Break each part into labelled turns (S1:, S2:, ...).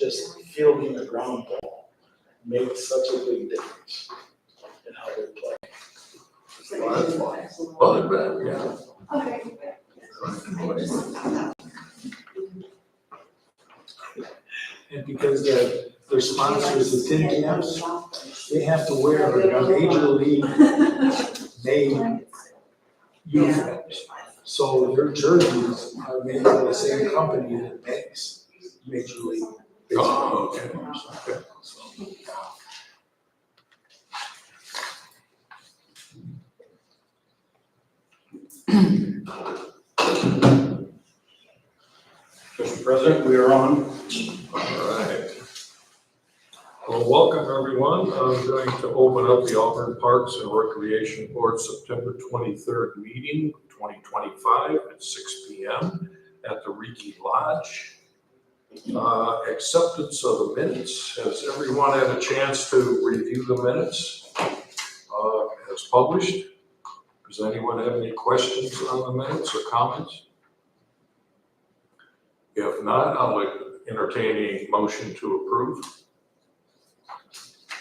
S1: just fielding the ground ball makes such a big difference in how they play.
S2: Well, that's fine. Well, but, yeah.
S1: And because their sponsors, the tin caps, they have to wear a major league made uniforms. So their jerseys are made by the same company that makes major league
S2: Oh,
S1: baseball
S2: okay.
S1: uniforms.
S2: Okay.
S3: Mr. President, we are on.
S2: All right. Well, welcome everyone. I'm going to open up the Auburn Parks and Recreation Board September 23rd meeting, 2025 at 6 p.m. at the Reiki Lodge. Acceptance of the minutes. Has everyone had a chance to review the minutes as published? Does anyone have any questions on the minutes or comments? If not, I'll entertain a motion to approve.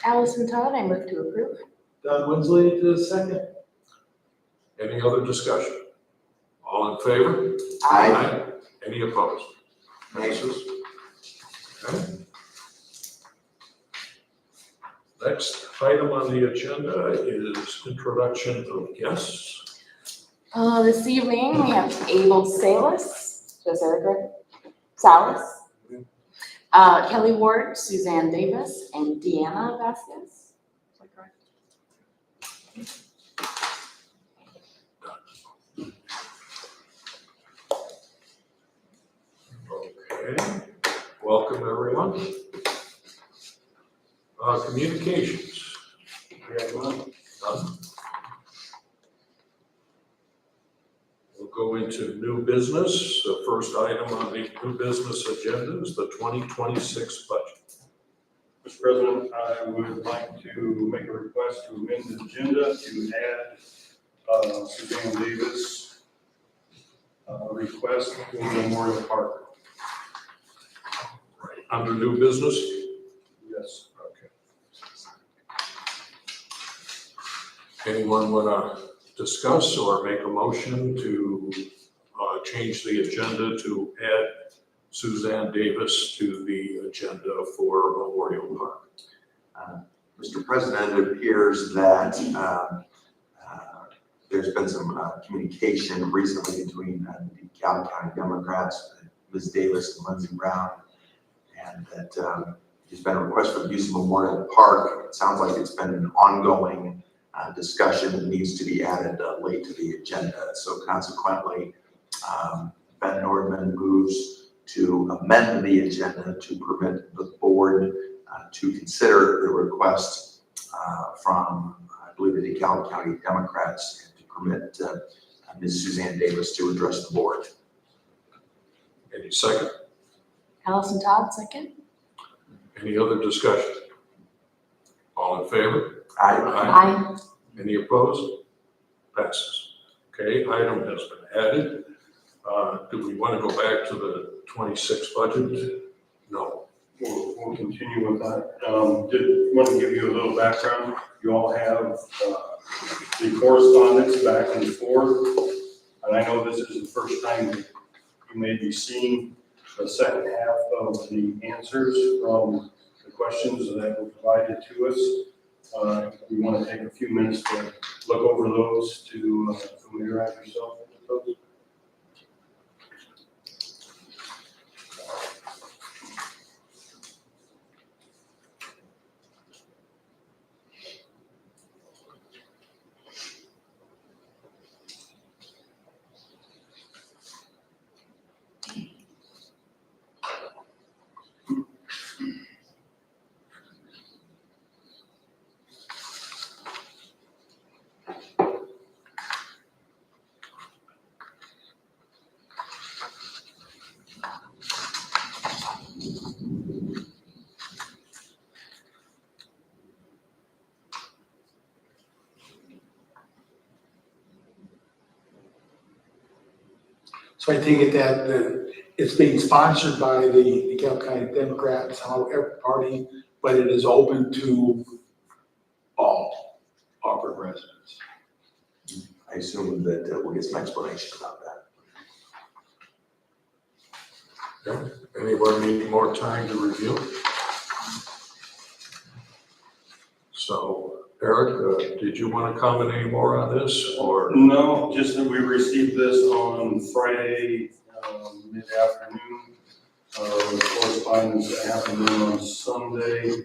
S4: Allison Todd, I move to approve.
S1: Don Winsley to the second.
S2: Any other discussion? All in favor?
S5: Aye.
S2: Any opposed? Passes. Okay. Next item on the agenda is introduction of guests.
S4: This evening, we have Abel Salas, did I say that correct? Salas. Kelly Ward, Suzanne Davis, and Deanna Vasquez. Is that correct?
S2: Okay. Welcome, everyone. Communications.
S3: We have none.
S2: None. We'll go into new business. The first item on the new business agenda is the 2026 budget.
S3: Mr. President, I would like to make a request to amend the agenda to add Suzanne Davis request for Memorial Park.
S2: Under new business?
S3: Yes.
S2: Okay. Anyone want to discuss or make a motion to change the agenda to add Suzanne Davis to the agenda for Memorial Park?
S5: Mr. President, it appears that there's been some communication recently between the DeKalb County Democrats, Ms. Davis and Lindsey Brown, and that there's been a request for the use of Memorial Park. It sounds like it's been an ongoing discussion that needs to be added late to the agenda. So consequently, Ben Nordman moves to amend the agenda to permit the board to consider the request from, I believe, the DeKalb County Democrats and to permit Ms. Suzanne Davis to address the board.
S2: Any second?
S4: Allison Todd, second.
S2: Any other discussion? All in favor?
S4: Aye.
S2: Any opposed? Passes. Okay, item has been added. Do we want to go back to the 26 budget? No.
S3: We'll continue with that. Did want to give you a little background. You all have the correspondence back and forth. And I know this is the first time that you may be seeing the second half of the answers from the questions that were provided to us. We want to take a few minutes to look over those to familiarize yourself with those.
S1: So I take it that it's being sponsored by the DeKalb County Democrats, however, party, but it is open to all Auburn residents.
S5: I assume that we'll get some explanation about that.
S2: Okay. Anyone need more time to review? So, Eric, did you want to comment any more on this, or?
S3: No, just that we received this on Friday, mid-afternoon. Correspondence happened on Sunday,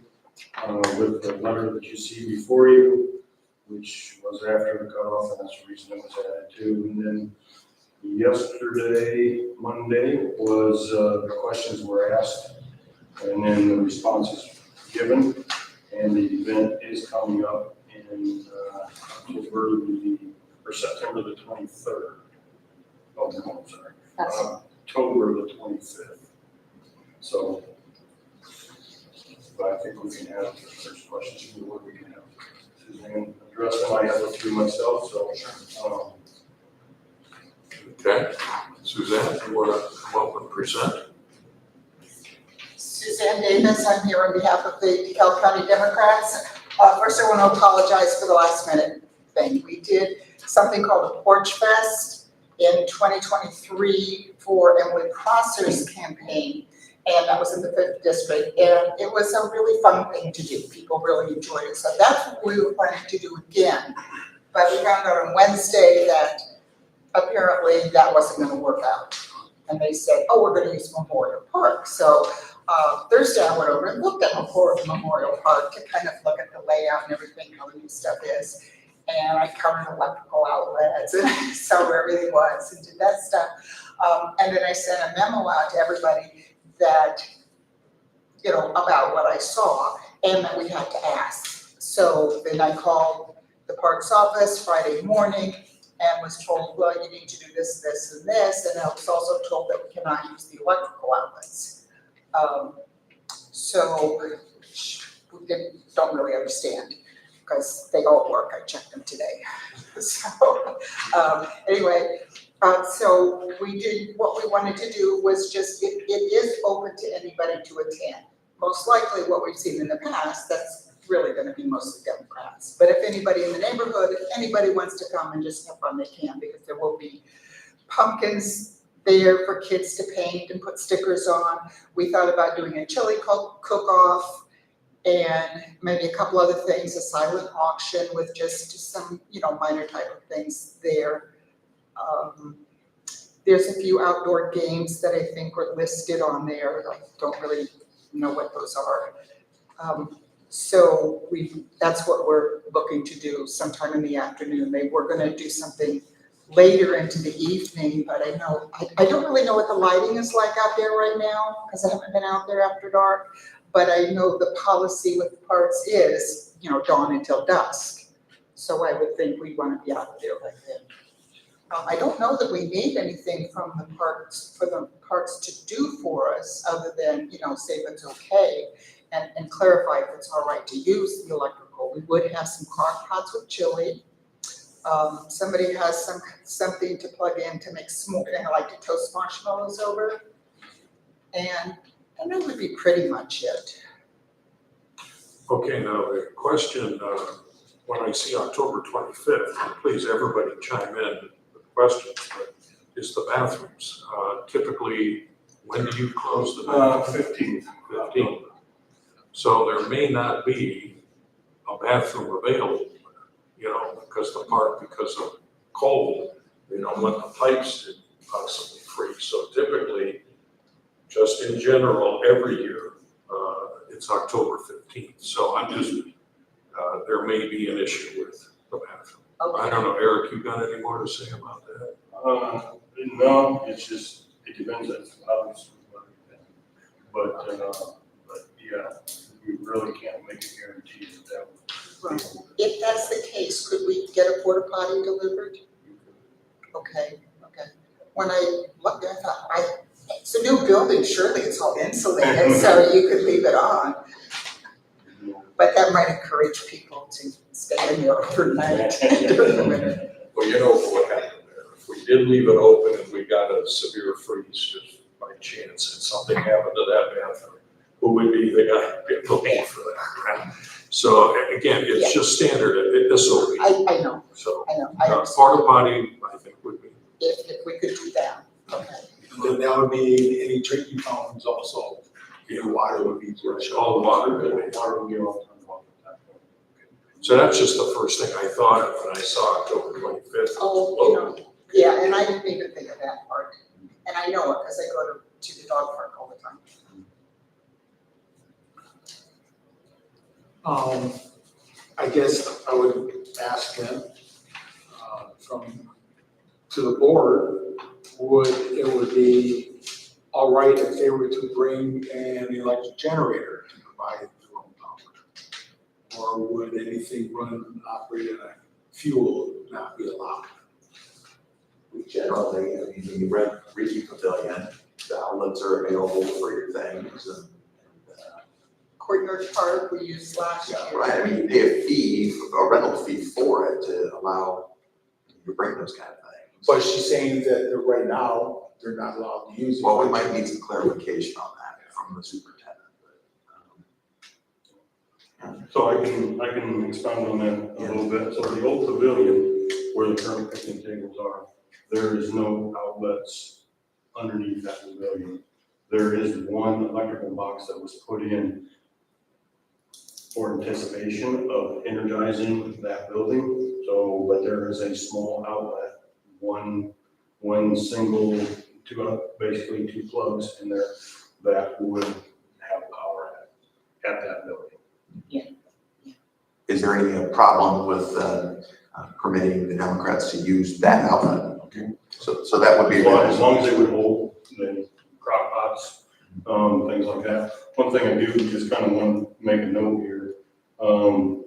S3: with the letter that you see before you, which was after the cutoff, and that's the reason it was added to. And then yesterday, Monday, was, the questions were asked, and then the responses given. And the event is coming up in, September the 23rd. Oh, no, I'm sorry.
S4: That's
S3: October the 25th. So, but I think we can have, if there's questions from the board, we can have Suzanne address them. I have a few myself, so.
S2: Okay, Suzanne, you want to come up and present?
S6: Suzanne Davis, I'm here on behalf of the DeKalb County Democrats. First, I want to apologize for the last minute thing. We did something called a Porch Fest in 2023 for Emily Prosser's campaign, and that was in the 5th district, and it was a really fun thing to do. People really enjoyed it, so that's what we were planning to do again. But we found out on Wednesday that apparently that wasn't going to work out. And they said, oh, we're going to use Memorial Park. So Thursday I went over and looked at Memorial Park to kind of look at the layout and everything, how the new stuff is. And I counted electrical outlets and I saw where everything was and did that stuff. And then I sent a memo out to everybody that, you know, about what I saw and that we had to ask. So then I called the parks office Friday morning and was told, well, you need to do this, this, and this. And I was also told that we cannot use the electrical outlets. So we don't really understand because they all work. I checked them today. So anyway, so we did, what we wanted to do was just, it is open to anybody to attend. Most likely what we've seen in the past, that's really going to be mostly Democrats. But if anybody in the neighborhood, if anybody wants to come and just have fun, they can, because there will be pumpkins there for kids to paint and put stickers on. We thought about doing a chili cook-off and maybe a couple other things, a silent auction with just some, you know, minor type of things there. There's a few outdoor games that I think were listed on there. I don't really know what those are. So that's what we're looking to do sometime in the afternoon. They were going to do something later into the evening, but I don't really know what the lighting is like out there right now because I haven't been out there after dark. But I know the policy with the parks is, you know, dawn until dusk. So I would think we'd want to be out there right then. I don't know that we need anything from the parks for the parks to do for us other than, you know, say if it's okay and clarify if it's all right to use the electrical. We would have some crock pots with chili. Somebody has something to plug in to make smoke, and I like to toast marshmallows over. And that would be pretty much it.
S2: Okay, now the question, when I see October 25th, please everybody chime in with questions, but is the bathrooms, typically, when do you close the bathrooms?
S3: 15th.
S2: 15th. So there may not be a bathroom available, you know, because of cold, they don't let the pipes possibly freeze. So typically, just in general, every year, it's October 15th. So I'm just, there may be an issue with the bathroom.
S6: Okay.
S2: I don't know, Eric, you got any more to say about that?
S3: No, it's just, it depends on obviously. But yeah, we really can't make a guarantee that
S6: Right. If that's the case, could we get a porta potty delivered? Okay. When I looked, I thought, it's a new building, surely it's all insulated, so you could leave it on. But that might encourage people to stay in there overnight during the winter.
S2: Well, you know what happened there. If we did leave it open and we got a severe freeze, just by chance and something happened to that bathroom, who would be the guy getting the blame for that? So again, it's just standard SOP.
S6: I know,
S2: So
S6: I
S2: porta potty, I think would be.
S6: if we could do that, okay.
S1: And then that would be any drinking fountains also, your water would be fresh.
S2: All the water.
S3: Water will get all turned off at that point.
S2: So that's just the first thing I thought of when I saw October 25th.
S6: Oh, yeah, and I didn't even think of that part. And I know it because I go to the dog park all the time.
S1: I guess I would ask them, to the board, it would be all right if they were to bring an electric generator to provide their own power? Or would anything operated on fuel not be allowed?
S5: Generally, I mean, when you rent Ricky Pavilion, the outlets are available for your things and
S6: Courtyard Park, we used last year.
S5: right, I mean, you pay a fee, a rental fee for it to allow you to bring those kind of things.
S1: But she's saying that right now, they're not allowed to use it.
S5: Well, we might need some clarification on that from the superintendent, but.
S3: So I can expound on that a little bit. So the old pavilion, where the current picnic tables are, there is no outlets underneath that pavilion. There is one electrical box that was put in for anticipation of energizing that building. So, but there is a small outlet, one single, basically two plugs in there that would have power at that building.
S5: Is there any problem with permitting the Democrats to use that outlet? Okay. So that would be.
S3: As long as they would hold the crock pots, things like that. One thing I do just kind of want to make a note here.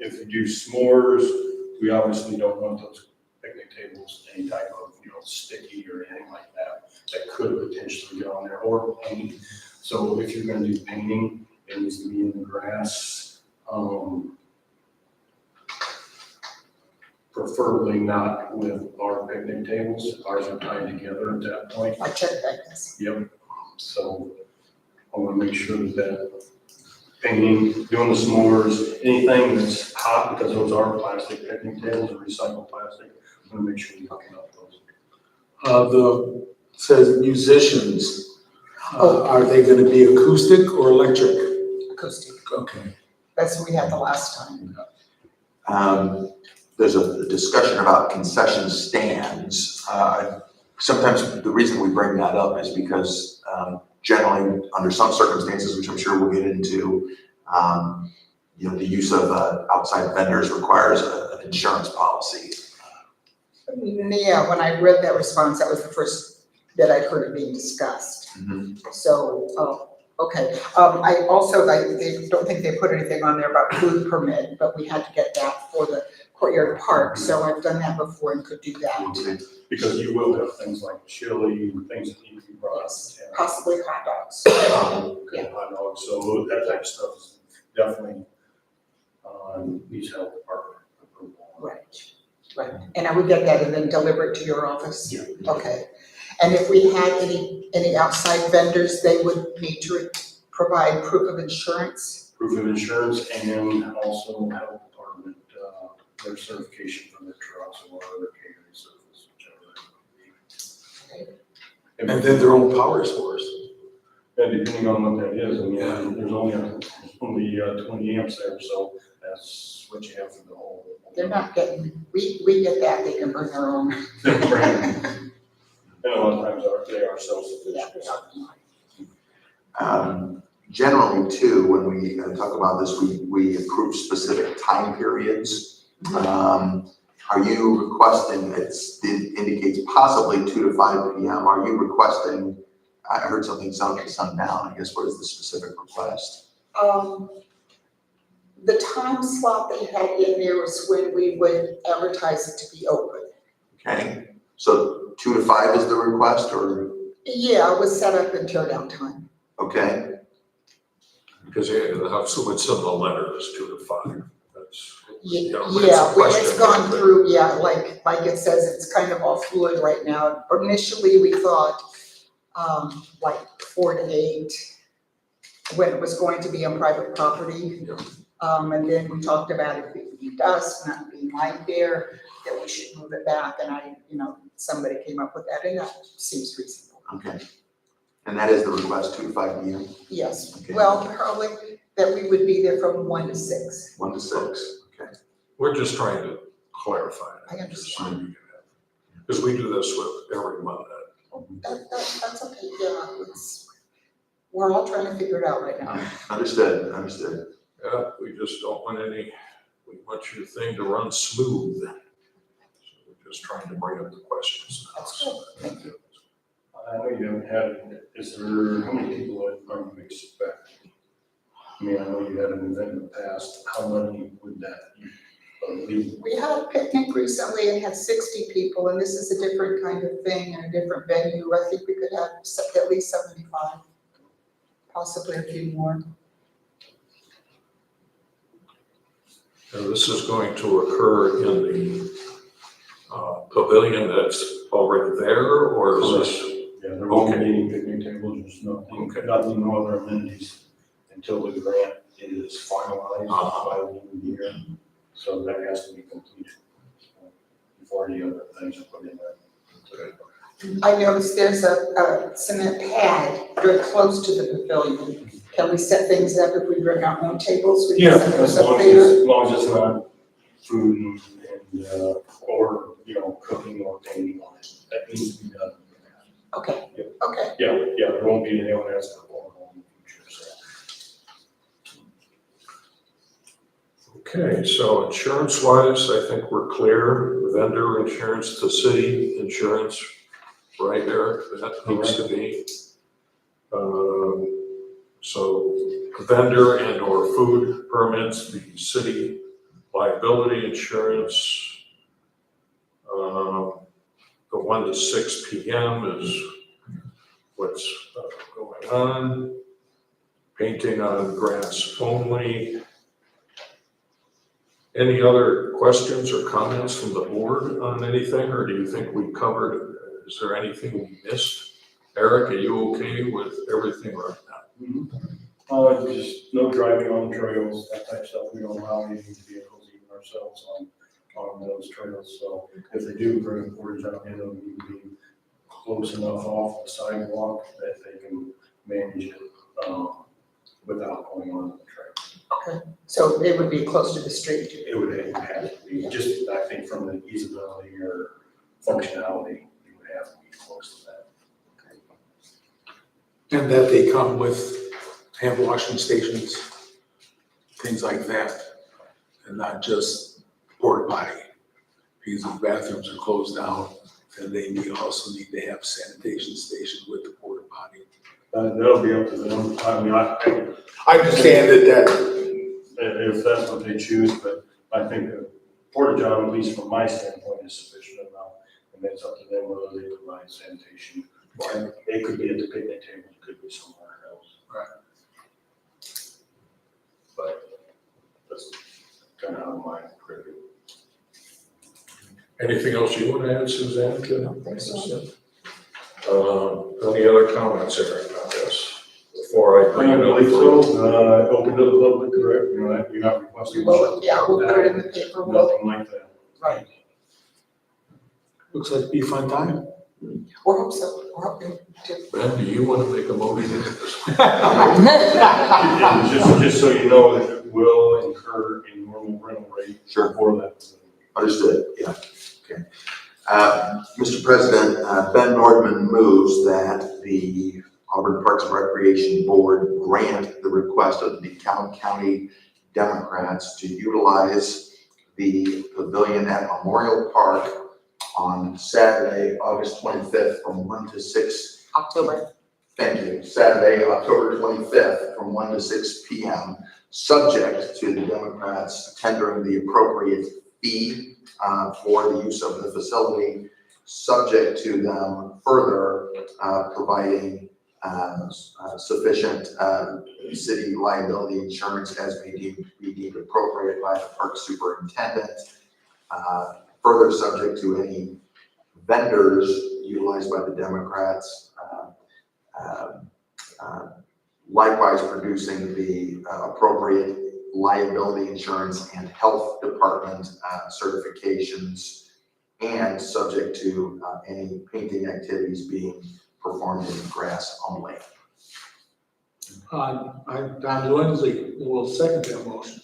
S3: If you do s'mores, we obviously don't want those picnic tables, any type of, sticky or anything like that, that could potentially get on there, or paint. So if you're gonna do painting, it needs to be in the grass. Preferably not with our picnic tables. Ours are tied together at that point.
S6: I checked that, yes.
S3: Yep. So I want to make sure that painting, doing the s'mores, anything that's hot, because those are plastic picnic tables, or recycled plastic, I want to make sure we hook up those.
S1: Says musicians, are they gonna be acoustic or electric?
S6: Acoustic.
S1: Okay.
S6: That's what we had the last time.
S5: There's a discussion about concession stands. Sometimes the reason we bring that up is because generally, under some circumstances, which I'm sure we'll get into, the use of outside vendors requires an insurance policy.
S6: Yeah, when I read that response, that was the first that I'd heard it being discussed. So, okay. I also, they don't think they put anything on there about food permit, but we had to get that for the Courtyard Park. So I've done that before and could do that.
S3: Because you will have things like chili, things that need to be brought. And
S6: Possibly hot dogs.
S3: yeah, hot dogs, so that type of stuff is definitely needs health department approval.
S6: Right. And I would get that and then deliver it to your office?
S3: Yeah.
S6: Okay. And if we had any outside vendors, they would need to provide proof of insurance?
S3: Proof of insurance and also health department, their certification for their trucks or other catering service, whichever that would be.
S1: And then their own power source.
S3: And depending on what that is, I mean,
S1: Yeah.
S3: there's only 20 amps there, so that's what you have for the whole.
S6: They're not getting, we get that, they can bring their own.
S3: And a lot of times they are self-sufficient.
S5: Generally too, when we talk about this, we approve specific time periods. Are you requesting, it indicates possibly 2 to 5 p.m. Are you requesting, I heard something sundown, I guess, what is the specific request?
S6: The time slot they had in there was when we would advertise it to be open.
S5: Okay, so 2 to 5 is the request, or,
S6: Yeah, it was set up and tear down time.
S5: okay?
S2: Because I assume it's in the letter, it's 2 to 5. That's.
S6: Yeah,
S2: it's a
S6: it's
S2: question,
S6: gone
S2: but-
S6: through, yeah, like it says, it's kind of all fluid right now. Initially, we thought, like 4 to 8, when it was going to be on private property.
S2: Yeah.
S6: And then we talked about if it be dusk, not being light there, that we should move it back, and somebody came up with that, and that seems reasonable.
S5: Okay. And that is the request, 2 to 5 p.m.?
S6: Yes,
S5: Okay.
S6: well, probably that we would be there from 1 to 6.
S5: 1 to 6, okay.
S2: We're just trying to clarify.
S6: I understand.
S2: Because we do this with every month.
S6: That's okay, yeah, we're all trying to figure it out right now.
S5: Understood.
S2: Yeah, we just don't want we want your thing to run smooth. So we're just trying to bring up the questions now.
S6: That's good, thank you.
S3: I know you haven't had, how many people are you expect? I mean, I know you had an event in the past, how many would that be?
S6: We had a picnic recently and had 60 people, and this is a different kind of thing and a different venue. I think we could have at least 75, possibly a few more.
S2: And this is going to occur in the pavilion that's already there, or is this?
S3: Yeah, there won't be any picnic tables, there's nothing, nothing, no other amenities until the grant is finalized by the end of the year. So that has to be completed before any other things are put in there.
S6: I noticed there's a cement pad very close to the pavilion. Can we set things up if we bring our own tables? We can set those
S3: As
S6: up
S3: long
S6: there.
S3: as it's not food and or, cooking or painting on it. That needs to be done.
S6: Okay,
S3: Yeah.
S6: okay.
S3: Yeah, there won't be anyone else going on in the future, so.
S2: Okay, so insurance-wise, I think we're clear. Vendor insurance to city insurance, right, Eric? That needs to be. So vendor and or food permits, the city liability insurance. The 1 to 6 p.m. is what's going on. Painting on grass only. Any other questions or comments from the board on anything, or do you think we covered it? Is there anything we missed? Eric, are you okay with everything right now?
S3: Just no driving on trails, that type of stuff. We don't allow any vehicles, even ourselves, on those trails. So if they do bring portage out in, they'll need to be close enough off the sidewalk that they can manage it without going on the trail.
S6: So it would be close to the street.
S3: It would have to be, just, I think, from the usability or functionality, you would have to be close to that.
S1: And that they come with hand washing stations, things like that, and not just porta potty. Because if bathrooms are closed down, then they also need to have sanitation station with the porta potty.
S3: That'll be up to them. I mean,
S1: I understand that
S3: if that's what they choose, but I think a porta john, at least from my standpoint, is sufficient amount. And it's up to them whether they provide sanitation. It could be at the picnic table, it could be somewhere else.
S1: Right.
S3: But that's kind of how my preview.
S2: Anything else you want to add, Suzanne?
S6: Thanks, Suzanne.
S2: Any other comments, Eric, on this? Before I bring
S3: I
S2: it up.
S3: believe so, open to the public, correct? You're not requesting.
S6: Well, yeah, we'll put it in the paper.
S3: Nothing like that.
S6: Right.
S1: looks like it'd be a fun time.
S6: We hope so. We're hoping to.
S2: Ben, do you want to make a motion?
S3: And just so you know, that it will incur a normal rental rate.
S5: Sure.
S3: For that.
S5: Understood, yeah, okay. Mr. President, Ben Nordman moves that the Auburn Parks and Recreation Board grant the request of the DeKalb County Democrats to utilize the pavilion at Memorial Park on Saturday, August 25th from 1 to 6.
S4: October.
S5: Thank you. Saturday, October 25th from 1 to 6 p.m., subject to the Democrats tendering the appropriate fee for the use of the facility, subject to them further providing sufficient city liability insurance as may be deemed appropriate by the park superintendent, further subject to any vendors utilized by the Democrats Likewise, producing the appropriate liability insurance and health department certifications, and subject to any painting activities being performed in grass only.
S1: Don Lindsay will second that motion.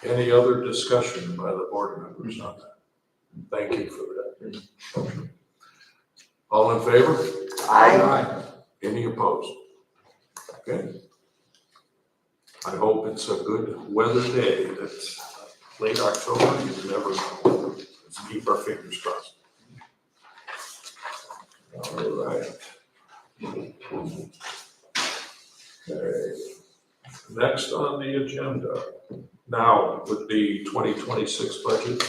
S2: Any other discussion by the board members on that? Thank you for that. All in favor?
S5: Aye.
S2: Any opposed? Okay. I hope it's a good weather day. That's late October, you never know. Let's keep our fingers crossed. All right. Okay. Next on the agenda, now with the 2026 budget,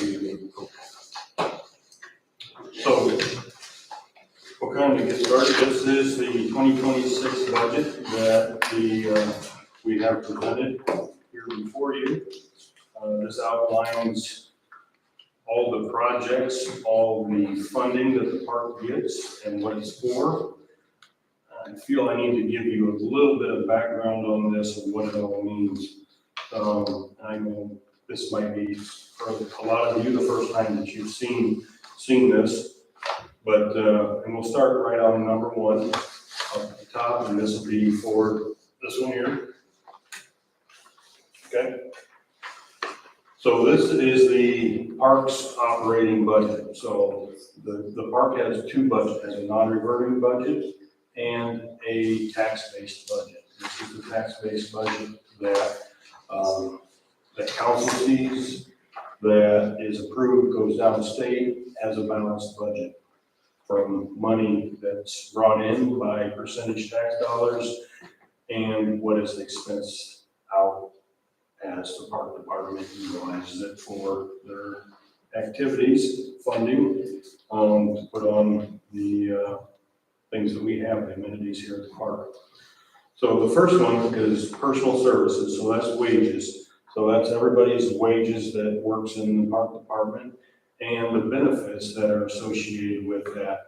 S3: So, we'll kind of get started. This is the 2026 budget that we have presented here before you. This outlines all the projects, all the funding that the park gets and what it's for. I feel I need to give you a little bit of background on this and what it all means. I know this might be for a lot of you the first time that you've seen this, but and we'll start right on number one up at the top, and this will be for this one here. Okay. So this is the park's operating budget. So the park has two budgets, has a non-reverting budget and a tax-based budget. This is the tax-based budget that that council sees, that is approved, goes downstate as a balanced budget from money that's brought in by percentage tax dollars and what is expensed out as the park department utilizes it for their activities, funding, to put on the things that we have, the amenities here at the park. So the first one is personal services, so that's wages. So that's everybody's wages that works in the park department and the benefits that are associated with that,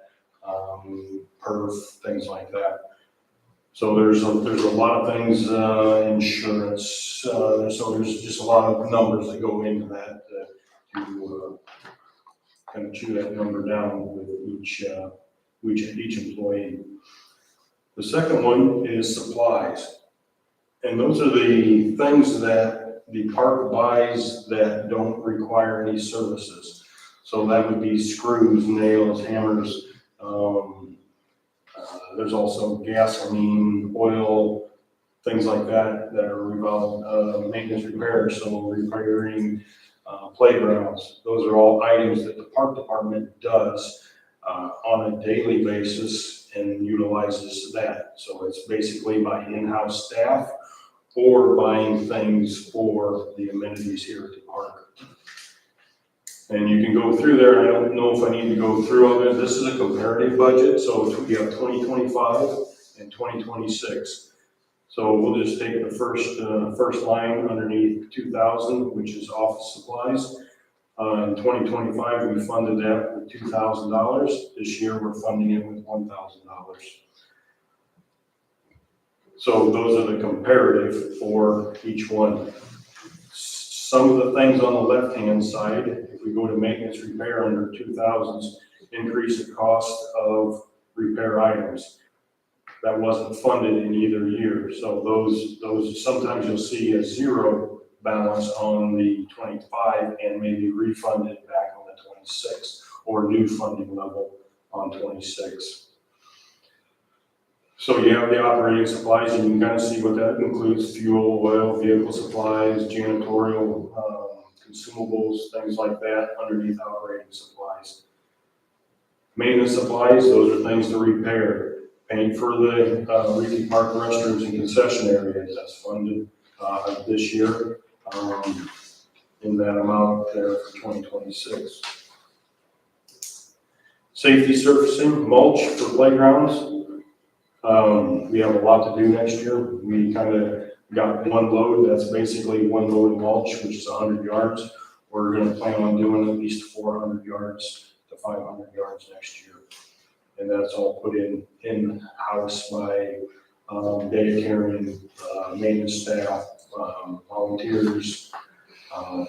S3: perf, things like that. So there's a lot of things, insurance, so there's just a lot of numbers that go into that to kind of chew that number down with each employee. The second one is supplies. And those are the things that the park buys that don't require any services. So that would be screws, nails, hammers. There's also gasoline, oil, things like that that are involved, maintenance repairs, so repairing playgrounds. Those are all items that the park department does on a daily basis and utilizes that. So it's basically by in-house staff or buying things for the amenities here at the park. And you can go through there. I don't know if I need to go through all this. This is a comparative budget, so we have 2025 and 2026. So we'll just take the first line underneath 2,000, which is office supplies. In 2025, we funded that with $2,000. This year, we're funding it with $1,000. So those are the comparative for each one. Some of the things on the left-hand side, if we go to maintenance repair under 2,000s, increase the cost of repair items. That wasn't funded in either year. So those sometimes you'll see a zero balance on the 25 and maybe refunded back on the 26 or new funding level on 26. So you have the operating supplies, and you can kind of see what that includes: fuel, oil, vehicle supplies, janitorial, consumables, things like that underneath operating supplies. Maintenance supplies, those are things to repair. Paint for the Reedy Park restrooms and concession areas, that's funded this year in that amount there for 2026. Safety surfacing, mulch for playgrounds. We have a lot to do next year. We kind of got one load, that's basically one load of mulch, which is 100 yards. We're going to plan on doing at least 400 yards to 500 yards next year. And that's all put in-house by data carrying, maintenance staff, volunteers,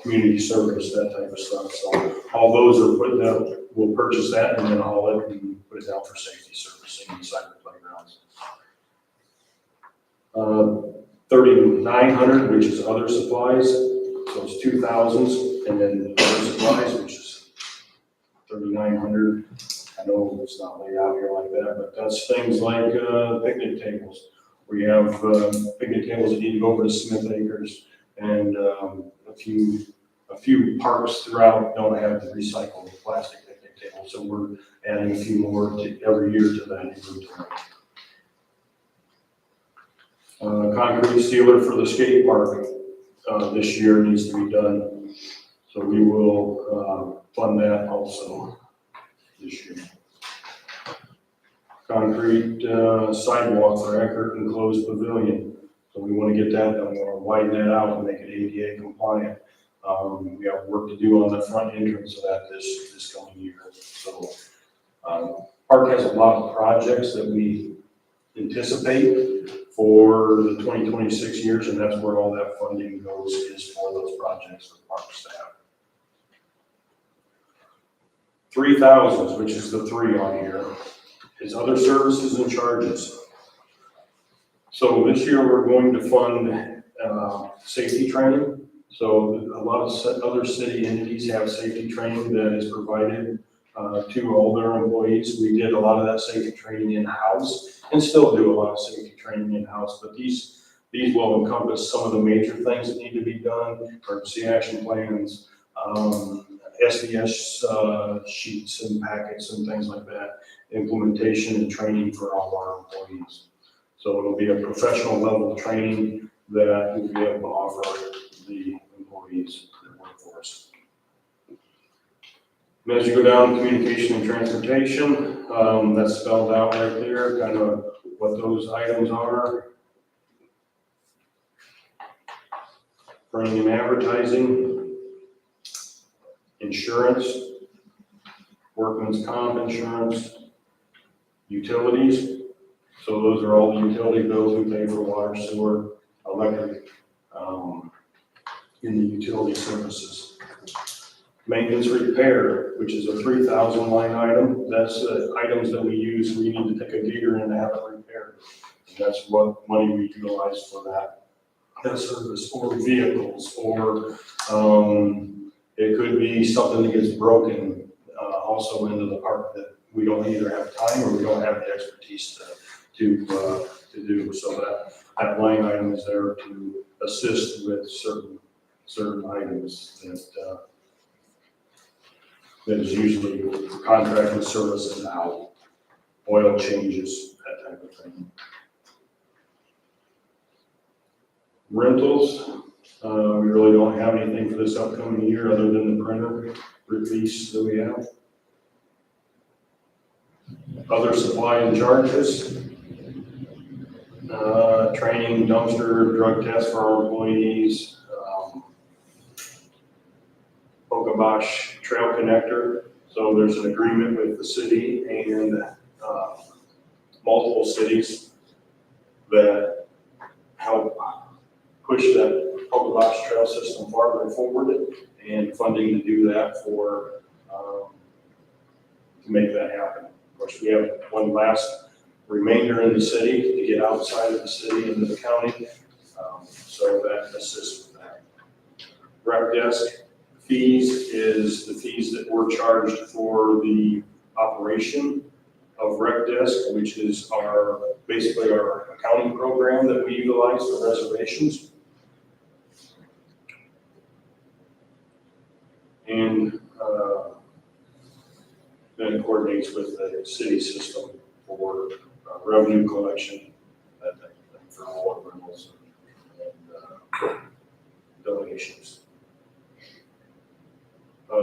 S3: community service, that type of stuff. So all those are putting up, we'll purchase that and then haul it and put it down for safety servicing inside the playgrounds. 3,900, which is other supplies, so it's 2,000s, and then other supplies, which is 3,900. I know it's not laid out here like that, but that's things like picnic tables. We have picnic tables that need to go over to Smith Acres, and a few parks throughout don't have the recycled plastic picnic tables, so we're adding a few more every year to that inventory. Concrete sealer for the skate park this year needs to be done, so we will fund that also this year. Concrete sidewalk for Eckert enclosed pavilion, so we want to get that done. We want to widen that out and make it ADA compliant. We have work to do on the front entrance of that this coming year. So park has a lot of projects that we anticipate for the 2026 years, and that's where all that funding goes, is for those projects for park staff. 3,000s, which is the 3 on here, is other services and charges. So this year we're going to fund safety training. So a lot of other city entities have safety training that is provided to all their employees. We did a lot of that safety training in-house and still do a lot of safety training in-house, but these will encompass some of the major things that need to be done: emergency action plans, SDS sheets and packets and things like that, implementation and training for all our employees. So it'll be a professional level of training that we'll be able to offer the employees that work for us. And as you go down, communication and transportation, that's spelled out right there, kind of what those items are. Printing and advertising, insurance, workman's comp insurance, utilities. So those are all the utility bills we pay for: water, sewer, electric, in the utility services. Maintenance repair, which is a 3,000 line item. That's items that we use. We need to take a gator in to have it repaired. And that's what money we utilize for that service, or vehicles, or it could be something that gets broken also into the park that we don't either have time or we don't have the expertise to do. So that line item is there to assist with certain items that is usually contracted services out, oil changes, that type of thing. Rentals, we really don't have anything for this upcoming year other than the printer release that we have. Other supply and charges, training, dumpster, drug tests for our employees, Bosch Trail Connector. So there's an agreement with the city and multiple cities that help push that Bosch Trail system farther forward, and funding to do that for to make that happen. Of course, we have one last remainder in the city to get outside of the city into the county, so that assists with that. Rec desk fees is the fees that were charged for the operation of Rec Desk, which is basically our accounting program that we utilize for reservations. And then it coordinates with the city system for revenue collection, that type of thing, for all our rentals and donations.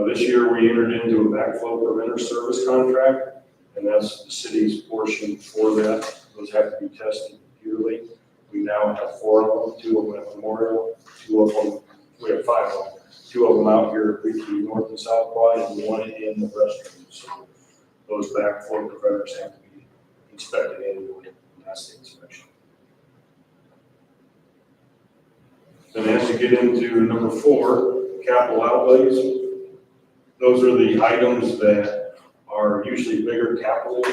S3: This year we entered into a backflow preventer service contract, and that's the city's portion for that. Those have to be tested yearly. We now have 4 of them, 2 of them at Memorial, 2 of them, we have 5 of them. 2 of them out here at Weekly North and South Quad, and 1 in the restroom. So those backflow preventers have to be inspected annually, and that's the inspection. And as you get into number 4, capital outlays, those are the items that are usually bigger capital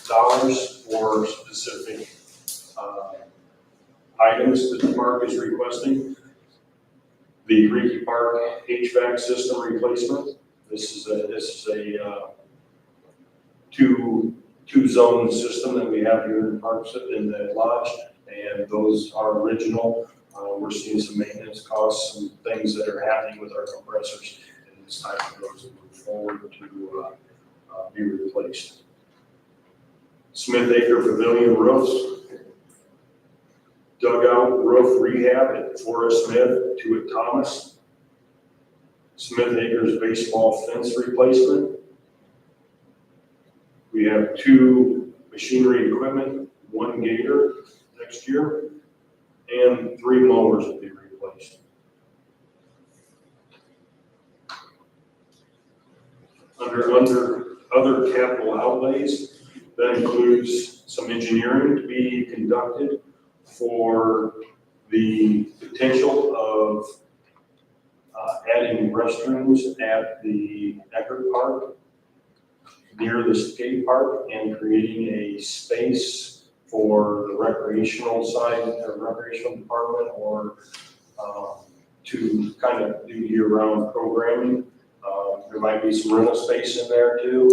S3: dollars for specific items that the park is requesting. The Reeky Park HVAC system replacement. This is a two-zone system that we have here in the parks in the lodge, and those are original. We're seeing some maintenance costs, some things that are happening with our compressors, and it's time for those to move forward to be replaced. Smith Acre Pavilion roofs, dugout roof rehab at Forest Smith, 2 at Thomas. Smith Acres baseball fence replacement. We have 2 machinery equipment, 1 gator next year, and 3 mowers will be replaced. Under other capital outlays, that includes some engineering to be conducted for the potential of adding restrooms at the Eckerd Park near the skate park and creating a space for the recreational side, the recreational department, or to kind of do year-round programming. There might be some rental space in there too.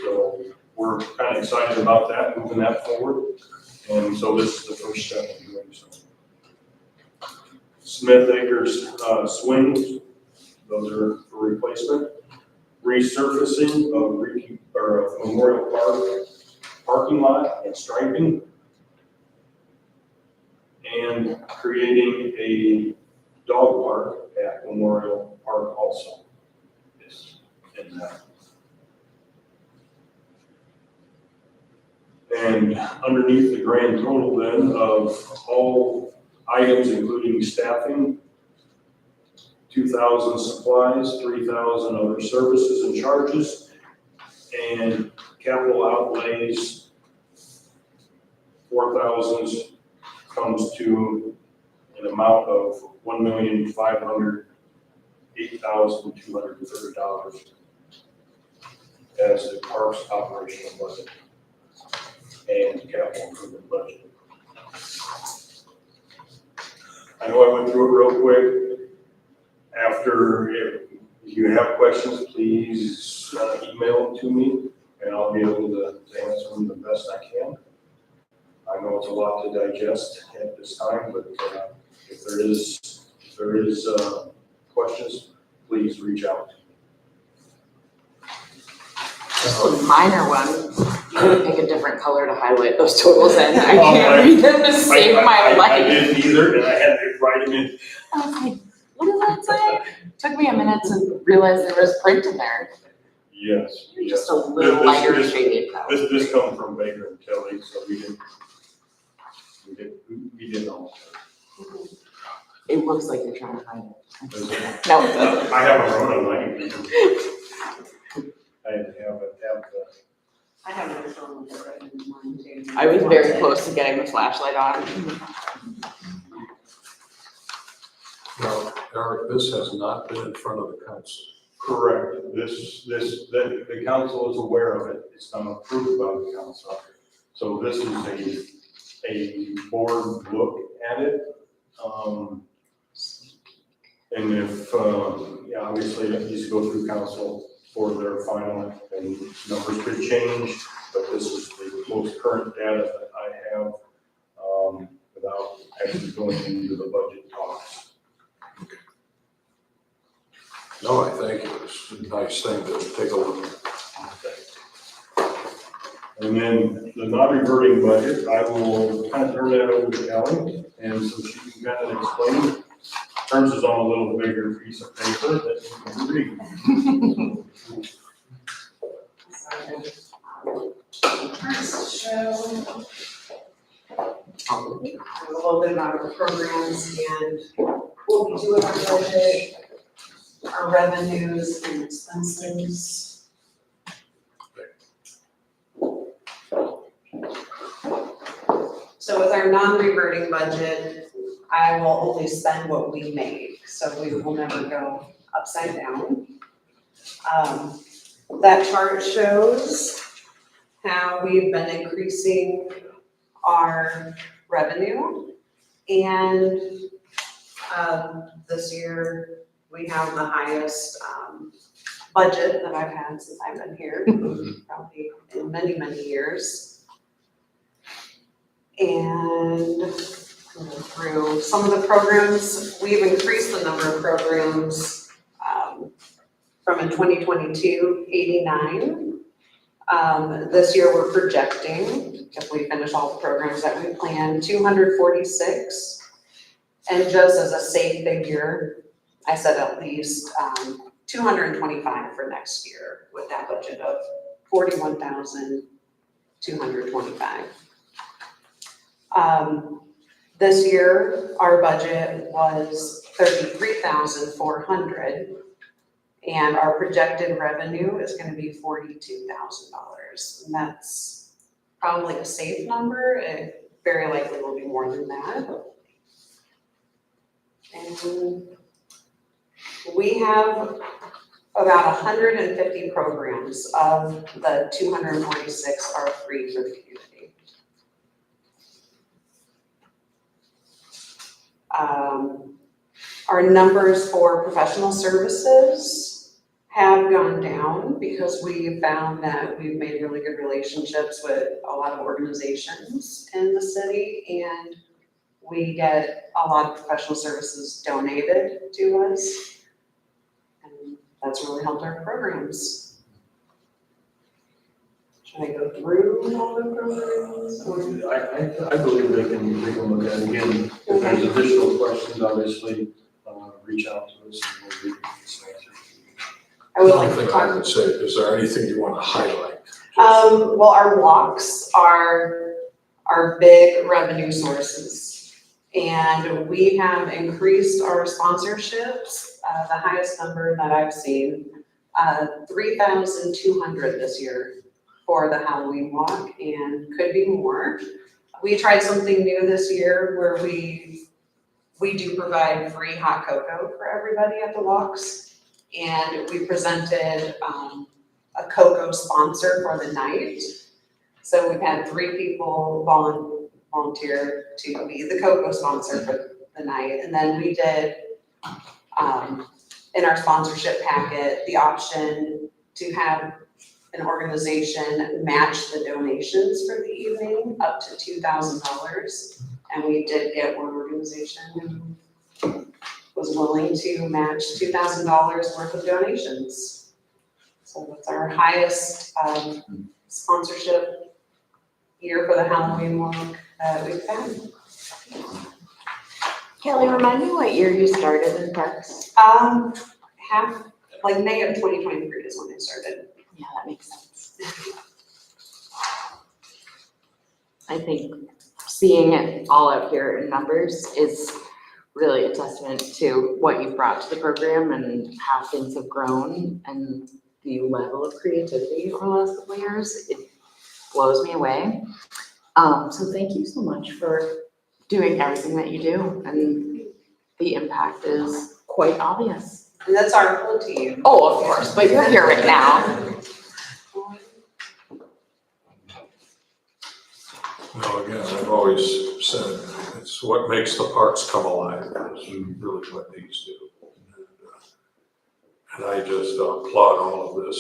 S3: So we're kind of excited about that, moving that forward. And so this is the first step in doing so. Smith Acres swings, those are for replacement. Resurfacing of Memorial Park parking lot and striping. And creating a dog park at Memorial Park also. And underneath the grand total then of all items, including staffing, 2,000 supplies, 3,000 other services and charges, and capital outlays, 4,000 comes to an amount of $1,508,230 as the park's operational budget and capital improvement budget. I know I went through it real quick. After, if you have questions, please email them to me, and I'll be able to answer them the best I can. I know it's a lot to digest at this time, but if there is questions, please reach out.
S4: Just a minor one, you could pick a different color to highlight those totals in. I can't read them to save my life.
S3: I didn't either, and I had to write them in.
S4: I was like, what does that say? Took me a minute to realize there was print in there.
S3: Yes.
S4: You're
S3: yes.
S4: just a little lighter shaded.
S3: This comes from Baker and Kelly, so we didn't all.
S4: It looks like you're trying to hide it.
S3: No,
S4: No, it doesn't.
S3: I haven't wrote on mine. I have the.
S7: I have no problem with it in mine too.
S4: I was very close to getting the flashlight on.
S2: Now, Eric, this has not been in front of the council.
S3: Correct. The council is aware of it. It's not approved by the council. So this is a board look at it. And if, obviously it needs to go through council for their final, and numbers could change, but this is the most current data that I have, without actually going into the budget talks.
S2: No, I think it's a nice thing to take a look at.
S3: And then the non-reverting budget, I will kind of turn that over to Kelly, and so she can kind of explain. Terms is on a little bigger piece of paper that you can read.
S7: So, a little bit about our programs and what we do in our budget, our revenues and expenses. So with our non-reverting budget, I will only spend what we make, so we will never go upside down. That chart shows how we've been increasing our revenue. And this year, we have the highest budget that I've had since I've been here, probably in many, many years. And go through some of the programs, we've increased the number of programs from in 2022, 89. This year we're projecting, if we finish all the programs that we planned, 246. And just as a safe figure, I said at least 225 for next year with that budget of 41,225. This year, our budget was 33,400, and our projected revenue is going to be $42,000. And that's probably a safe number. It very likely will be more than that. And we have about 150 programs of the 246 are free for the community. Our numbers for professional services have gone down because we found that we've made really good relationships with a lot of organizations in the city, and we get a lot of professional services donated to us. And that's really helped our programs. Should I go through all the programs? or-
S3: I believe they can take a look at it again. If there's additional questions, obviously, reach out to us and we'll be
S7: I would
S2: The
S7: like
S2: only
S7: to
S2: thing I
S7: talk.
S2: would say, is there anything you want to highlight?
S7: Well, our walks are our big revenue sources. And we have increased our sponsorships, the highest number that I've seen, 3,200 this year for the Halloween walk, and could be more. We tried something new this year where we do provide free hot cocoa for everybody at the walks. And we presented a cocoa sponsor for the night. So we've had 3 people volunteer to be the cocoa sponsor for the night. And then we did, in our sponsorship packet, the option to have an organization match the donations for the evening up to $2,000. And we did get one organization who was willing to match $2,000 worth of donations. So that's our highest sponsorship year for the Halloween walk we've had.
S4: Kelly, remind me what year you started in parks?
S7: May of 2023 is when I started.
S4: Yeah, that makes sense. I think seeing it all out here in numbers is really a testament to what you've brought to the program and how things have grown and the level of creativity over the last couple of years. It blows me away. So thank you so much for doing everything that you do, and the impact is quite obvious.
S7: And that's our whole team.
S4: Oh, of course, but you're here right now.
S2: No, again, I've always said, it's what makes the parks come alive, is really what these do. And I just applaud all of this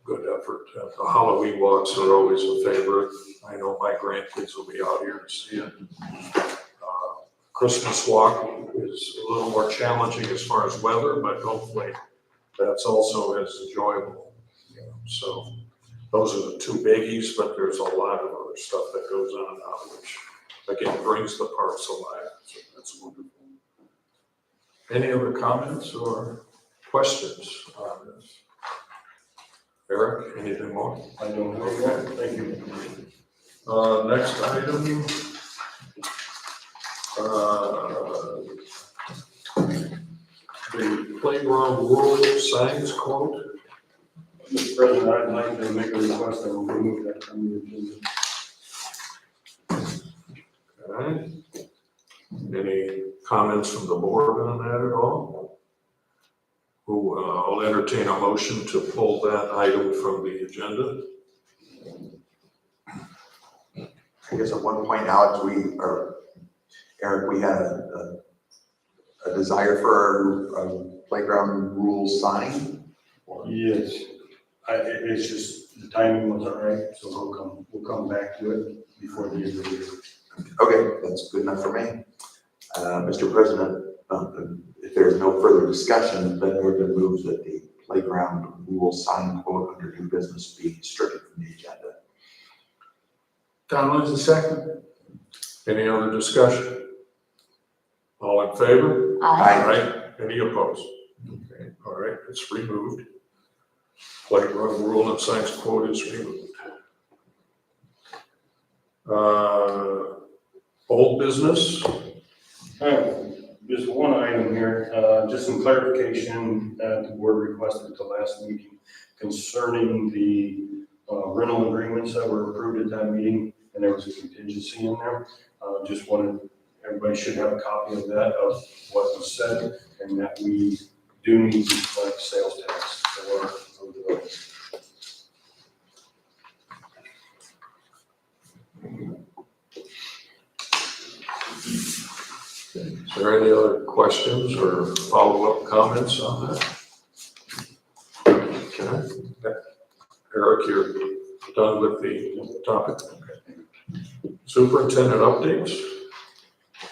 S2: good effort. The Halloween walks are always a favorite. I know my grandkids will be out here to see it. Christmas walk is a little more challenging as far as weather, but hopefully that's also as enjoyable. So those are the 2 biggies, but there's a lot of other stuff that goes on now, which again brings the parks alive. So that's wonderful. Any other comments or questions on this? Eric, anything more?
S3: I don't know that. Thank you.
S2: Next item. The playground rule signs quote.
S3: Mr. President, I'd like to make a request that we remove that from the agenda.
S2: right. Any comments from the board on that at all? I'll entertain a motion to pull that item from the agenda.
S5: I guess at one point, Alex, Eric, we had a desire for our playground rules sign.
S3: Yes, it's just, the timing wasn't right, so we'll come back to it before the end of the year.
S5: Okay, that's good enough for me. Mr. President, if there's no further discussion, then we're going to move that the playground rules sign quote under new business be stricken from the agenda.
S1: Donald's the second.
S2: Any other discussion? All in favor?
S5: Aye.
S2: Any opposed? Okay, all right, it's removed. Playground rule and signs quote is removed. Old business?
S3: Just one item here, just some clarification that the board requested at the last meeting concerning the rental agreements that were approved at that meeting, and there was a contingency in there. Just wanted, everybody should have a copy of that, of what was said, and that we do need to collect sales tax for the building.
S2: Is there any other questions or follow-up comments on that? Okay. Eric, you're done with the topic? Okay. Superintendent updates?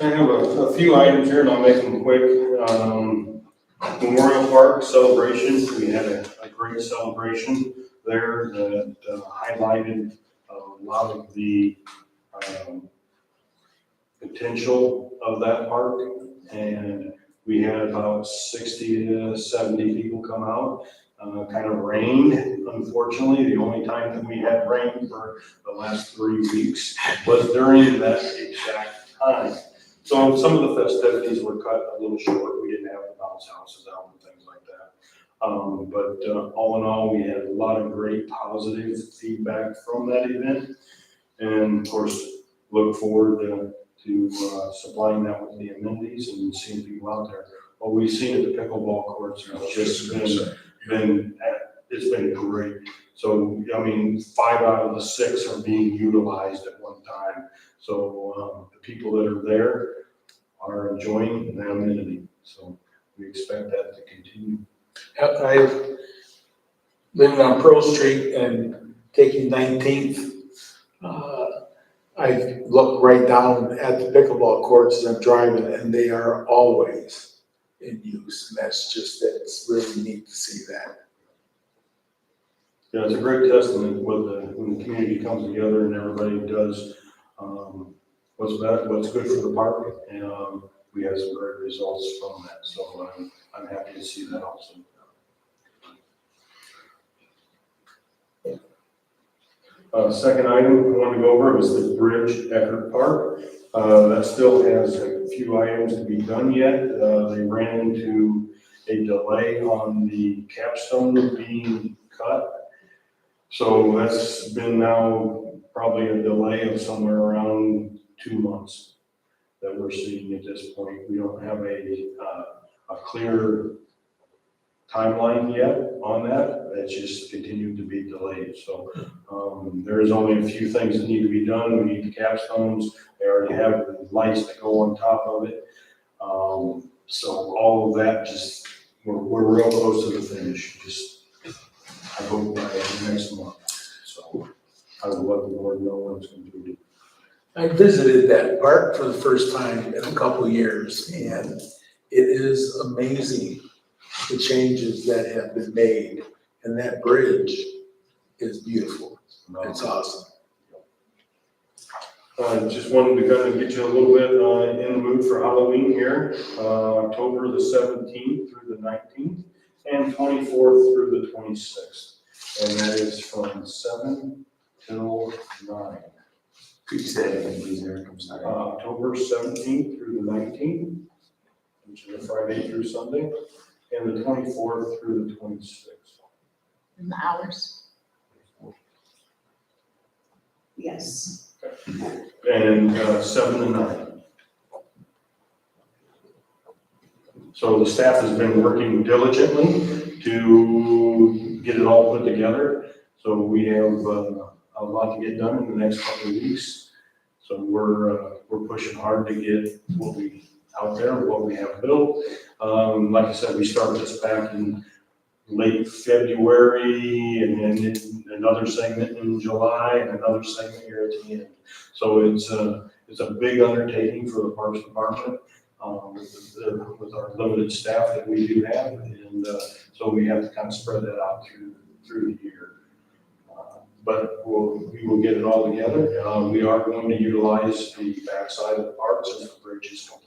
S3: I have a few items here, and I'll make them quick. Memorial Park celebration, we had a great celebration there that highlighted a lot of the potential of that park, and we had about 60 to 70 people come out. Kind of rained, unfortunately. The only time that we had rain for the last 3 weeks was during that exact time. So some of the festivities were cut a little short. We didn't have the bounce houses out and things like that. But all in all, we had a lot of great positive feedback from that event. And of course, look forward to supplying that with the amenities and seeing people out there. What we've seen at the pickleball courts has just it's been great. So, I mean, 5 out of the 6 are being utilized at one time. So the people that are there are enjoying the amenity. So we expect that to continue.
S1: I living on Pearl Street and taking 19th. I look right down at the pickleball courts as I'm driving, and they are always in use. And it's really neat to see that.
S3: Yeah, it's a great testament when the community comes together and everybody does what's good for the park, and we have some great results from that. So I'm happy to see that also. Second item I wanted to go over was the bridge at Eckerd Park. That still has a few items to be done yet. They ran into a delay on the capstone being cut. So that's been now probably a delay of somewhere around 2 months that we're seeing at this point. We don't have a clear timeline yet on that. It's just continued to be delayed. So there's only a few things that need to be done. We need the capstones. They already have the lights that go on top of it. So all of that, just we're real close to the finish. Just I hope by next month. So I will let the board know when it's completed.
S1: I visited that park for the first time in a couple of years, and it is amazing the changes that have been made, and that bridge is beautiful. It's awesome.
S3: Just wanted to kind of get you a little bit in the mood for Halloween here. October the 17th through the 19th and 24th through the 26th. And that is from 7 till 9.
S5: Could you say it again, please, Eric? I'm sorry.
S3: October 17th through the 19th, which is a Friday through Sunday, and the 24th through the 26th.
S4: And the hours?
S7: Yes.
S3: And 7 to 9. So the staff has been working diligently to get it all put together. So we have a lot to get done in the next couple of weeks. So we're pushing hard to get what we out there, what we have built. Like I said, we started this back in late February, and then another segment in July, and another segment here at the end. So it's a big undertaking for the Parks Department, with our limited staff that we do have, and so we have to kind of spread that out through the year. But we will get it all together. We are going to utilize the backside of the park since the bridge is completed.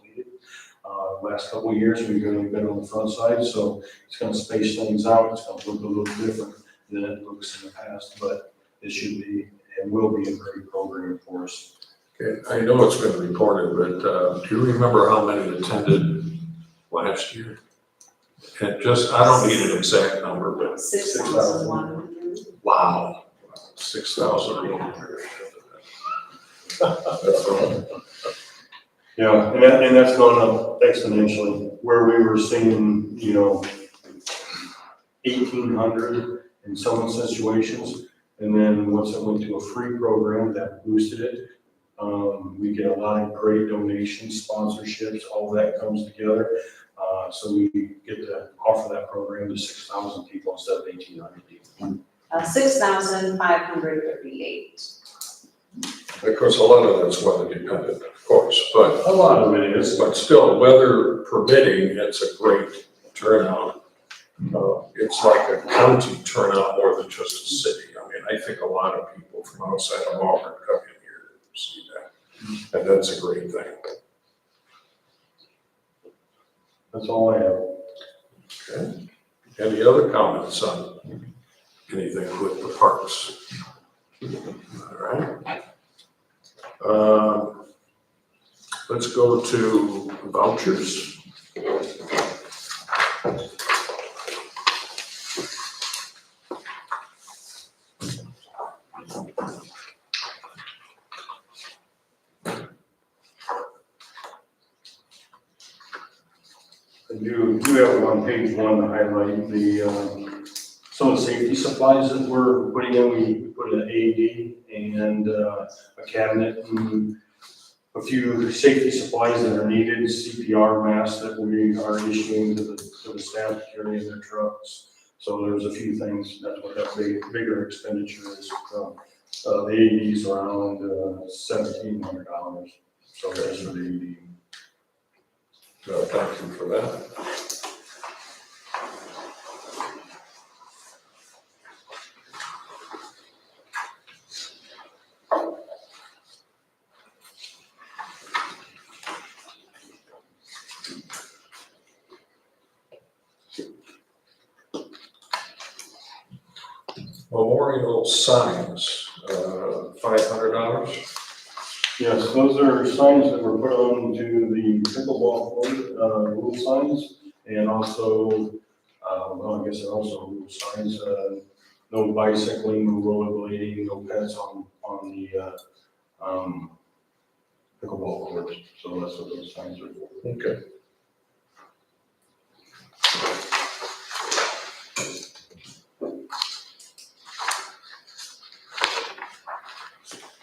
S3: Last couple of years, we've only been on the front side, so it's gonna space things out. It's gonna look a little different than it looks in the past, but it should be and will be a great program for us.
S2: Okay, I know it's been reported, but do you remember how many attended last year? And just, I don't need an exact number, but
S7: 6,100.
S2: wow, 6,100. That's all.
S3: Yeah, and that's gone up exponentially, where we were seeing, 1,800 in some situations. And then once it went to a free program, that boosted it. We get a lot of great donations, sponsorships, all that comes together. So we get to offer that program to 6,000 people instead of 1,800 people.
S7: 6,538.
S2: Of course, a lot of that's weather dependent, of course, but
S3: A lot of it is.
S2: But still, weather permitting, it's a great turnout. It's like a county turnout more than just a city. I mean, I think a lot of people from outside of Auburn come in here to see that, and that's a great thing.
S3: That's all I have.
S2: Okay. Any other comments on anything with the parks? All right. Let's go to vouchers.
S3: I do have on page 1 to highlight some of the safety supplies that we're putting in. We put an AED and a cabinet and a few safety supplies that are needed, CPR masks that we are issuing to the staff to carry in their trucks. So there's a few things. That's what that bigger expenditure is. The AED is around $1,700. So that's for the AED.
S2: Thank you for that. Memorial signs, $500.
S3: Yes, those are signs that were put on to the pickleball court, rule signs, and also, well, I guess they're also rule signs, no bicycling, no rollerblading, no pets on the, pickleball courts, so that's what those signs are for.
S2: Okay.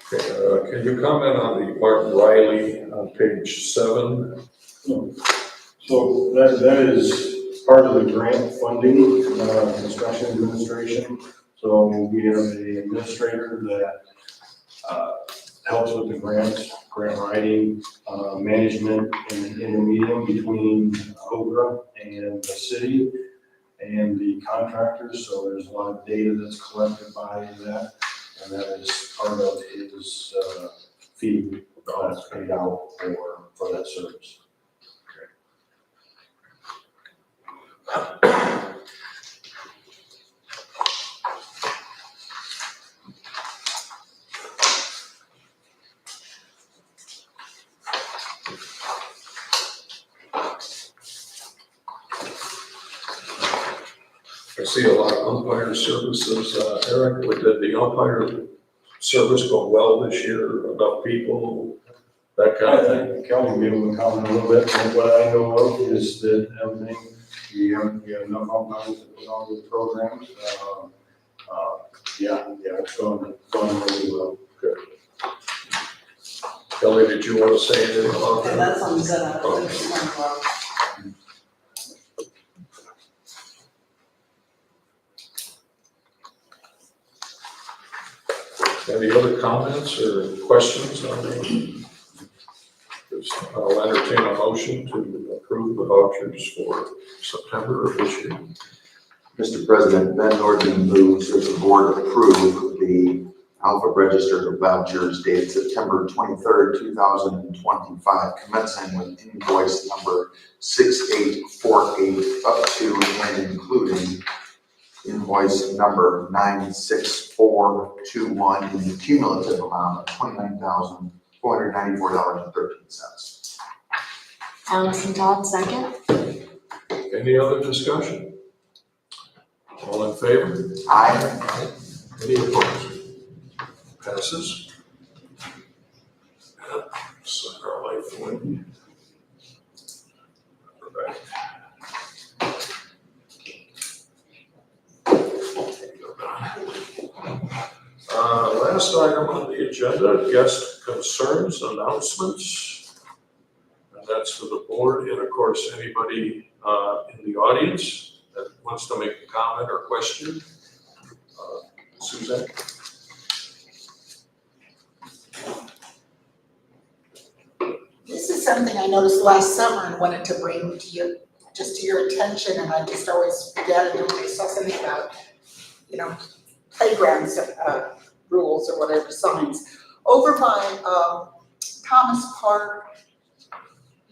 S2: Okay, can you comment on the Martin Riley on page 7?
S3: So that is part of the grant funding, construction administration. So we have an administrator that helps with the grant writing, management, and intermediate between OGRA and the city and the contractors. So there's a lot of data that's collected by that, and that is part of his fee that's paid out for that service.
S2: I see a lot of umpire services. Eric, did the umpire service go well this year, enough people, that kind of thing?
S3: Kelly will be able to comment a little bit, but what I know of is that everything, we have enough umpires to put on the programs. Yeah, it's going really well.
S2: Good. Kelly, did you want to say anything about
S7: Okay,
S2: that?
S7: that sounds good.
S2: Any other comments or questions on the? I'll entertain a motion to approve the vouchers for September of this year.
S5: Mr. President, Ben Nordman moves that the board approve the Alpha Register of vouchers dated September 23rd, 2025, commencing with invoice number 6848 up to and including invoice number 96421 in the cumulative amount of $29,494.13.
S4: Allison Todd, second.
S2: Any other discussion? All in favor?
S5: Aye.
S2: Any opposed? Passes. Suck our life away. Right. Last item on the agenda, guest concerns, announcements. And that's for the board and of course, anybody in the audience that wants to make a comment or question. Suzanne?
S6: This is something I noticed last summer and wanted to bring to you, just to your attention, and I just always forget it when I saw something about, playgrounds, rules or whatever, signs. Over by, Thomas Park,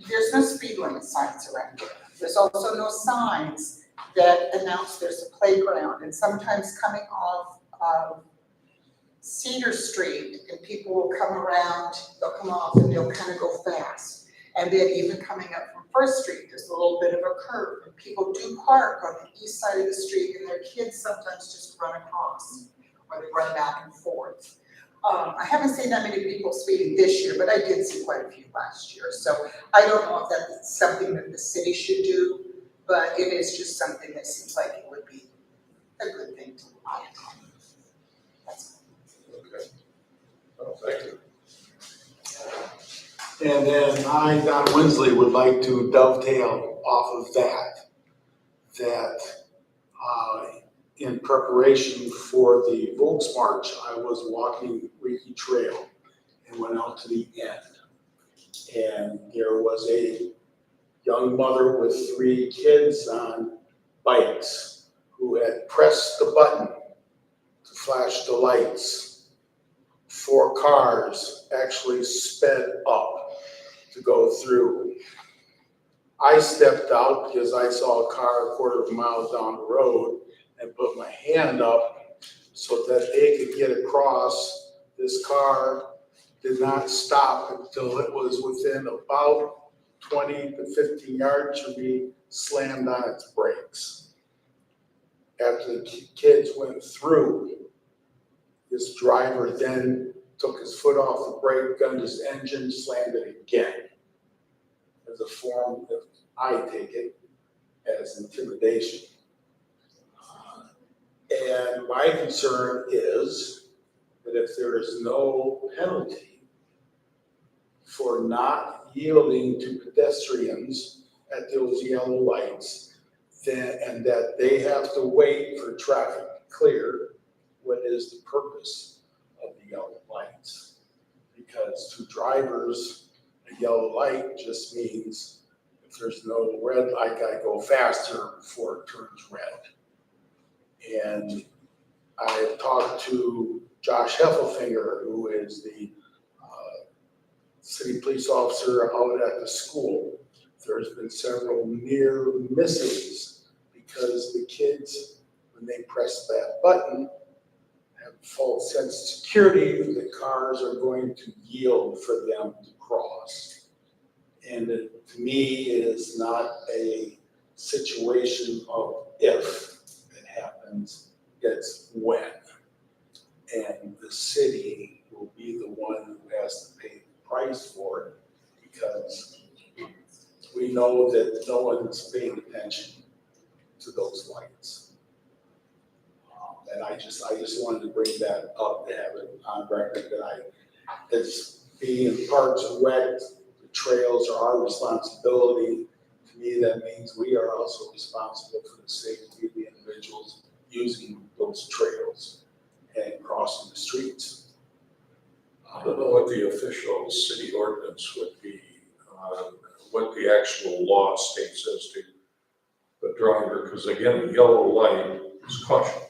S6: there's no speed limit signs around here. There's also no signs that announce there's a playground, and sometimes coming off Cedar Street and people will come around, they'll come off and they'll kind of go fast. And then even coming up from First Street, there's a little bit of a curve and people do park on the east side of the street and their kids sometimes just run across or they run back and forth. I haven't seen that many people speeding this year, but I did see quite a few last year. So I don't know if that's something that the city should do, but it is just something that seems like it would be a good thing to look at.
S2: Okay. Well, thank you.
S1: And then I, Don Winsley, would like to dovetail off of that in preparation for the Volks March, I was walking Reiki Trail and went out to the end. And there was a young mother with 3 kids on bikes who had pressed the button to flash the lights. 4 cars actually sped up to go through. I stepped out because I saw a car a quarter of a mile down the road and put my hand up so that they could get across. This car did not stop until it was within about 20 to 15 yards from me, slammed on its brakes. After the kids went through, this driver then took his foot off the brake, gunned his engine, slammed it again. As a form of, I take it, as intimidation. And my concern is that if there is no penalty for not yielding to pedestrians at those yellow lights, then, and that they have to wait for traffic to clear, what is the purpose of the yellow lights? Because to drivers, a yellow light just means if there's no red light, I gotta go faster before it turns red. And I talked to Josh Heffelfinger, who is the city police officer out at the school. There's been several near misses because the kids, when they press that button, have a false sense of security that the cars are going to yield for them to cross. And it, to me, it is not a situation of if it happens, it's when. and the city will be the one who has to pay the price for it, because we know that no one's paying attention to those lights. And I just wanted to bring that up, to have it on record, that as being Parks and Rec, the trails are our responsibility. To me, that means we are also responsible for the safety of the individuals using those trails and crossing the streets.
S2: I don't know what the official city ordinance would be, what the actual law states as to the driver, because again, the yellow light is caution.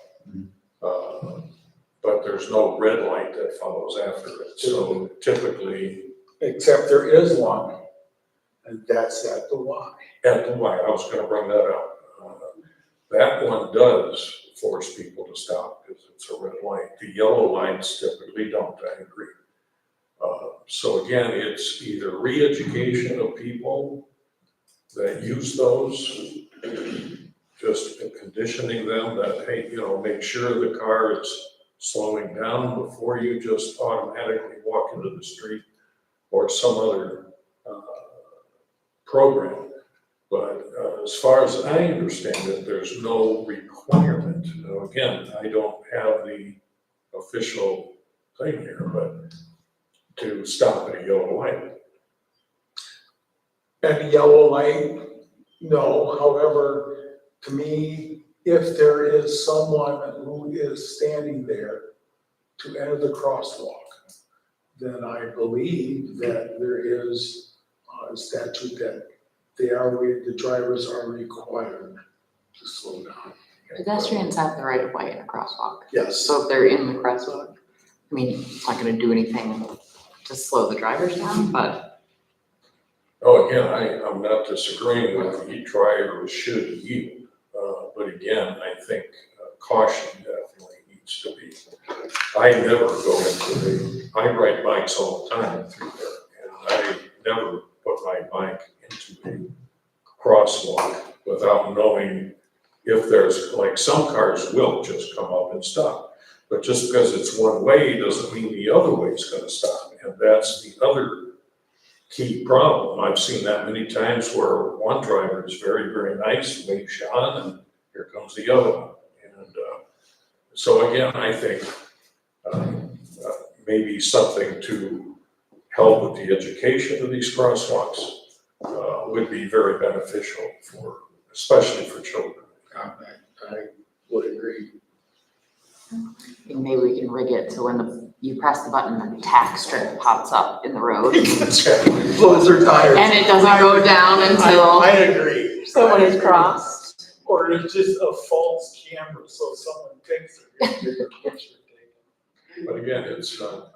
S2: But there's no red light that follows after it, so typically.
S1: Except there is one, and that's at the Y.
S2: At the Y, I was gonna bring that up. That one does force people to stop because it's a red light. The yellow lights typically don't, I agree. So again, it's either re-education of people that use those, just conditioning them that, hey, make sure the car is slowing down before you just automatically walk into the street, or some other program. But as far as I understand it, there's no requirement. Again, I don't have the official thing here, but to stop at a yellow light.
S1: And yellow light, no. However, to me, if there is someone who is standing there to enter the crosswalk, then I believe that there is a statute that the drivers are required to slow down.
S4: Pedestrians have the right of way in a crosswalk.
S1: Yes.
S4: So if they're in the crosswalk, I mean, it's not gonna do anything to slow the drivers down, but
S2: Oh, again, I'm not disagreeing with the drivers should yield, but again, I think caution definitely needs to be. I never go into I ride bikes all the time through there, and I never put my bike into a crosswalk without knowing if there's, like, some cars will just come up and stop. But just because it's one way doesn't mean the other way is gonna stop, and that's the other key problem. I've seen that many times where one driver is very, very nice, waves you on, and here comes the other one. And so again, I think maybe something to help with the education of these crosswalks would be very beneficial especially for children.
S1: I would agree.
S4: maybe we can rig it so when you press the button, the tack strip pops up in the road.
S1: Blows their tires.
S4: And it doesn't go down until
S1: I agree.
S4: someone is crossed.
S1: Or it's just a false camera, so someone takes it, and get their picture taken.
S2: But again,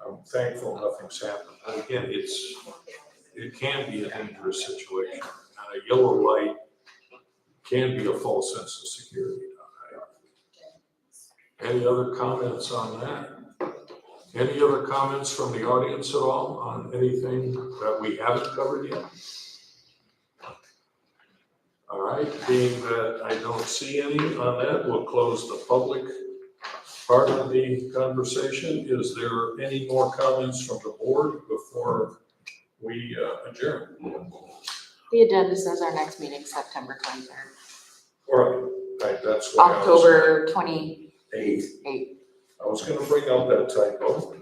S2: I'm thankful nothing's happened. But again, it can be a dangerous situation. And a yellow light can be a false sense of security. Any other comments on that? Any other comments from the audience at all on anything that we haven't covered yet? All right, being that I don't see any on that, we'll close the public part of the conversation. Is there any more comments from the board before we adjourn?
S4: The agenda says our next meeting, September 23rd.
S2: All right, that's what
S4: October 28th.
S2: I was gonna bring out that typo.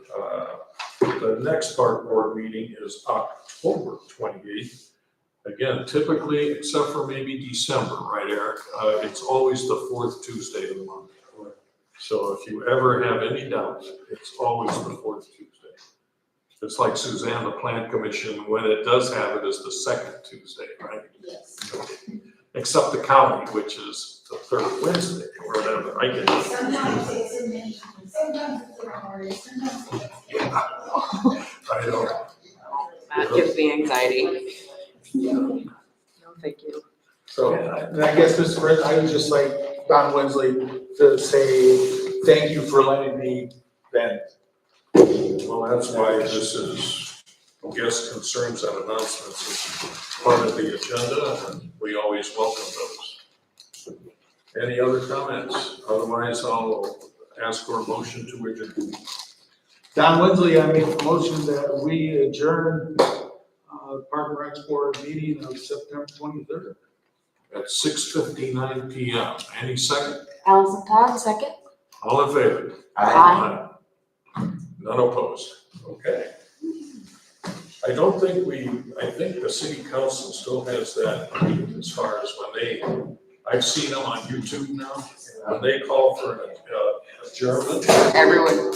S2: The next board meeting is October 28th. Again, typically, except for maybe December, right, Eric? It's always the fourth Tuesday of the month. So if you ever have any doubts, it's always the fourth Tuesday. It's like Suzanne, the Plant Commission, when it does have it, is the second Tuesday, right?
S6: Yes.
S2: Except the county, which is the third Wednesday, or whatever, I get it.
S8: Sometimes it's in May, sometimes it's in August, sometimes it's.
S2: I don't.
S4: That gives me anxiety. No, thank you.
S1: So, and I guess, Mr. President, I would just like Don Wensley to say, thank you for letting me vent.
S2: Well, that's why this is guest concerns and announcements is part of the agenda, and we always welcome those. Any other comments? Otherwise, I'll ask for a motion to adjourn.
S1: Don Winsley, I make the motion that we adjourn, Park and Rec Board meeting of September 23rd.
S2: At 6:59 PM. Any second?
S4: Allison Todd, second.
S2: All in favor?
S4: Aye.
S2: None opposed. Okay. I don't think I think the city council still has that as far as when I've seen them on YouTube now. When they call for an adjournment,
S4: Everyone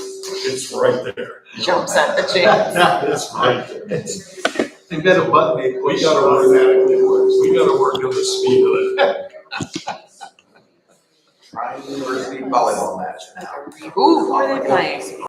S2: it's right there.
S4: jumps at the chance.
S2: It's right there.
S1: They've got a button they push.
S2: We gotta work on the speed of it.
S5: Prime University volleyball match now.
S4: Ooh, what are they playing?